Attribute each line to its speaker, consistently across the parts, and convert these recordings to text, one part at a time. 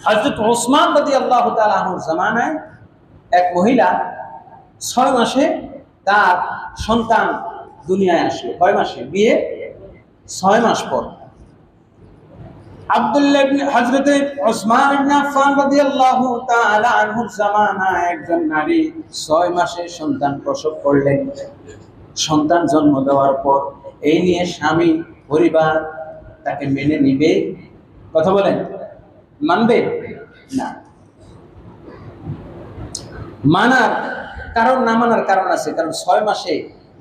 Speaker 1: হযরত ওসমান রাদিয়াল্লাহু তাআলা আনহুর জামানায় এক মহিলা 6 মাসে তার সন্তান দুনিয়ায় আসে। কয় মাসে? বিয়ে 6 মাস পর। আব্দুল্লাহ ইবনে হযরতে ওসমান ইবনে আফফান রাদিয়াল্লাহু তাআলা আনহুর জামানায় একজন নারী 6 মাসে সন্তান প্রসব করলেন। সন্তান জন্ম দেওয়ার পর এই নিয়ে স্বামী পরিবার তাকে মেনে নিবে? কথা বলেন, মানবে না। মানার কারণ, না মানার কারণ আছে। কারণ 6 মাসে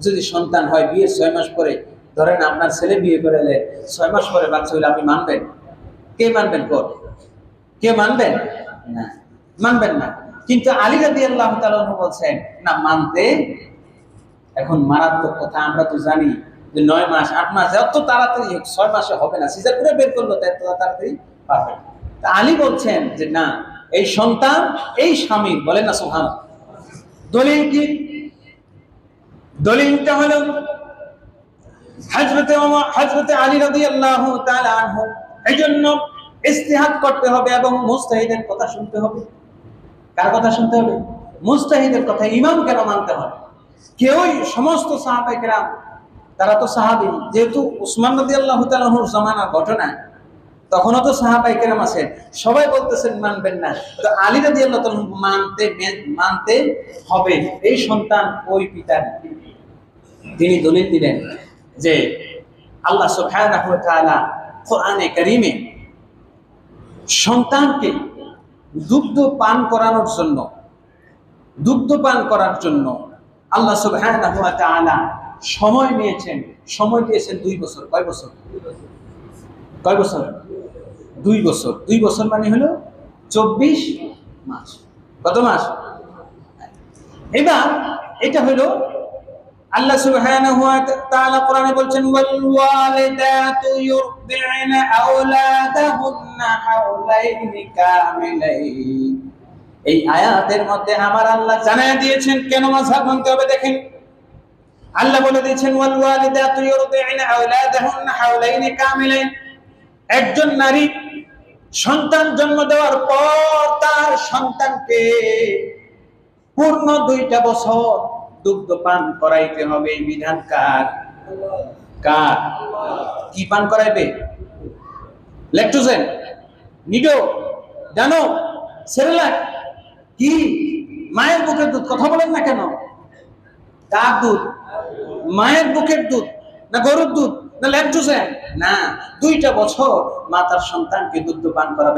Speaker 1: যদি সন্তান হয়, বিয়ের 6 মাস পরে, ধরেন আপনার ছেলে বিয়ে করে 6 মাস পরে বাচ্চা হইলে আপনি মানবেন? কে মানবেন? কে মানবেন? না, মানবেন না। কিন্তু আলী রাদিয়াল্লাহু তাআলা বলছেন না, মানতে। এখন মারাত্মক কথা, আমরা তো জানি যে 9 মাস 8 মাস এত তাড়াতাড়ি 6 মাসে হবে না, সিজার করে বের করলো তো এত তাড়াতাড়ি পাবে। তা আলী বলছেন যে না, এই সন্তান এই স্বামীর। বলেন না সুবহানাল্লাহ। দলিল কি? দলিলটা হলো হযরতে আলী রাদিয়াল্লাহু তাআলা আনহু এইজন্য ইজতিহাদ করতে হবে এবং মুজতাহিদের কথা শুনতে হবে। কার কথা শুনতে হবে? মুজতাহিদের কথা। ইমাম কেন মানতে হবে? কেউই, সমস্ত সাহাবায়ে কেরাম তারা তো সাহাবী, যেহেতু ওসমান রাদিয়াল্লাহু তাআলা আনহুর জামানার ঘটনা, তখনও তো সাহাবায়ে কেরাম আছেন, সবাই বলতেছেন মানবেন না। তো আলী রাদিয়াল্লাহু তাআলা মানতে হবে। এই সন্তান ওই পিতার। তিনি দলিল দিলেন যে আল্লাহ সুবহানাহু ওয়া তাআলা কোরআনে কারীমে সন্তানকে দুগ্ধ পান করার জন্য আল্লাহ সুবহানাহু ওয়া তাআলা সময় দিয়েছেন 2 বছর। কয় বছর? 2 বছর। 2 বছর মানে হলো 24 মাস। কত মাস? এবার এটা হলো আল্লাহ সুবহানাহু ওয়া তাআলা কোরআনে বলছেন, ওয়াল ওয়ালিদাতু ইউরদি'না আওলাদাহুন্না হাওলাইনি কামিলাইন। এই আয়াতের মধ্যে আমার আল্লাহ জানায়া দিয়েছেন কেন মাযহাব মানতে হবে। দেখেন, আল্লাহ বলে দিয়েছেন ওয়াল ওয়ালিদাতু ইউরদি'না আওলাদাহুন্না হাওলাইনি কামিলাইন। একজন নারী সন্তান জন্ম দেওয়ার পর তার সন্তানকে পূর্ণ 2টা বছর দুগ্ধ পান করাইতে হবে। বিধান কার? কি পান করাইবে? ল্যাকটোজেন, নিডো, জানো, সেরেলাক, কি? মায়ের বুকের দুধ। কথা বলেন না কেন? কার দুধ? মায়ের বুকের দুধ না গরুর দুধ না ল্যাকটোজেন? না, 2টা বছর মা তার সন্তানকে দুগ্ধ পান করাবেন।